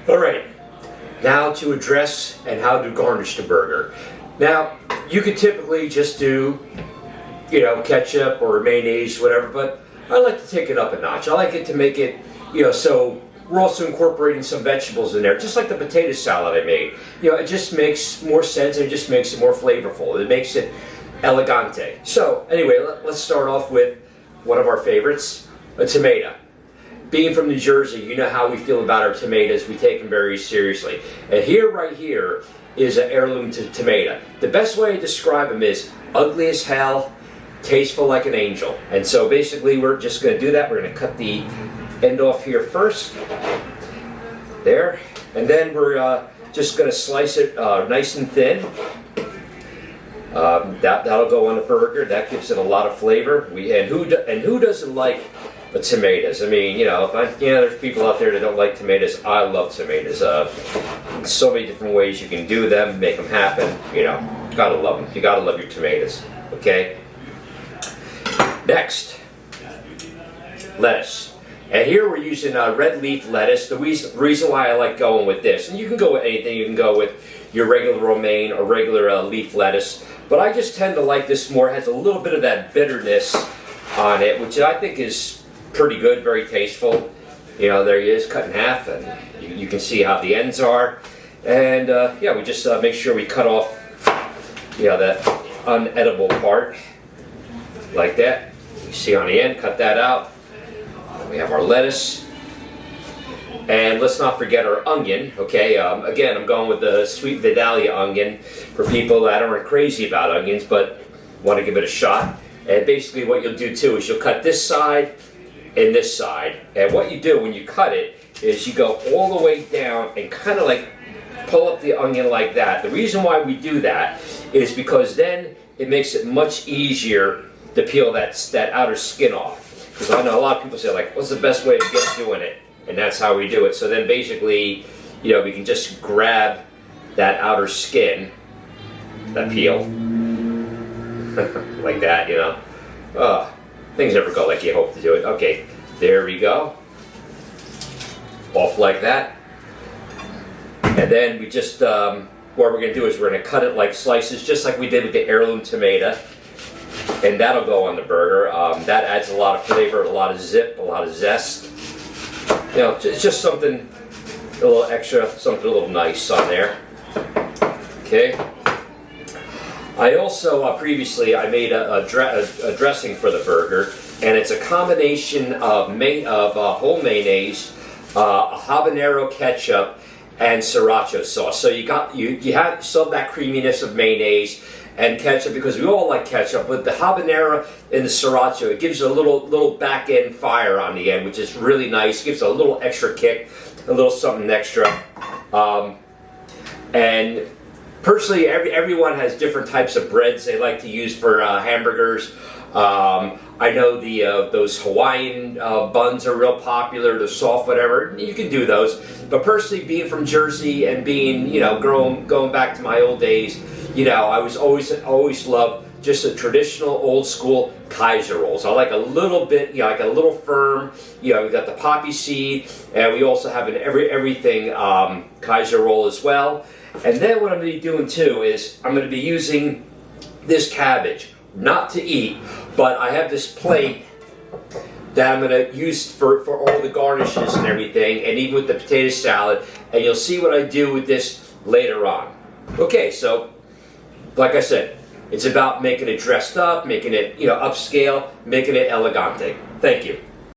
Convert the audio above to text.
Alright, now to address and how to garnish the burger. Now, you could typically just do, ketchup or mayonnaise, whatever, but I like to take it up a notch. I like it to make it, so we're also incorporating some vegetables in there, just like the potato salad I made. It just makes more sense and it just makes it more flavorful. It makes it elegante. So, anyway, let's start off with one of our favorites, a tomato. Being from New Jersey, you know how we feel about our tomatoes. We take them very seriously. And right here, is an heirloom tomato. The best way to describe them is ugly as hell, tasteful like an angel. And so basically we're just going to do that. We're going to cut the end off here first. There. And then we're just going to slice it nice and thin. That'll go on the burger. That gives it a lot of flavor. Who doesn't like tomatoes? I mean, there's people out there that don't like tomatoes. I love tomatoes. So many different ways you can do them, make them happen. You gotta love them. You gotta love your tomatoes. Okay. Next, lettuce. And here we're using red leaf lettuce. The reason why I like going with this, and you can go with anything. You can go with your regular romaine or regular leaf lettuce, but I just tend to like this more. It has a little bit of that bitterness on it, which I think is pretty good, very tasteful. There he is, cut in half, and you can see how the ends are. And we just make sure we cut off, that unedible part, like that. You see on the end, cut that out. And we have our lettuce. And let's not forget our onion, okay? Again, I'm going with the sweet Vidalia onion for people that aren't crazy about onions, but want to give it a shot. And basically what you'll do too is you'll cut this side and this side. And what you do when you cut it is you go all the way down and kind of like pull up the onion like that. The reason why we do that is because then it makes it much easier to peel that outer skin off. Because I know a lot of people say, like, what's the best way to get doing it? And that's how we do it. So then basically, we can just grab that outer skin, that peel, like that, things never go like you hope to do it. Okay, there we go. Off like that. And then we just, what we're going to do is we're going to cut it like slices, just like we did with the heirloom tomato. And that'll go on the burger. That adds a lot of flavor, a lot of zip, a lot of zest. It's just something a little extra, something a little nice on there. Okay. I also, previously, I made a dressing for the burger, and it's a combination of whole mayonnaise, a habanero ketchup, and sriracha sauce. So you have some of that creaminess of mayonnaise and ketchup, because we all like ketchup, but the habanero and the sriracha, it gives you a little back end fire on the end, which is really nice. Gives a little extra kick, a little something extra. And personally, everyone has different types of breads they like to use for hamburgers. I know those Hawaiian buns are real popular, the soft whatever. You can do those. But personally, being from Jersey and being, going back to my old days, I was always loved just a traditional old school Kaiser rolls. I like a little bit, like a little firm. We got the poppy seed, and we also have an everything Kaiser roll as well. And then what I'm going to be doing too is I'm going to be using this cabbage, not to eat, but I have this plate that I'm going to use for all the garnishes and everything, and even with the potato salad, and you'll see what I do with this later on. Okay, so like I said, it's about making it dressed up, making it upscale, making it elegante. Thank you.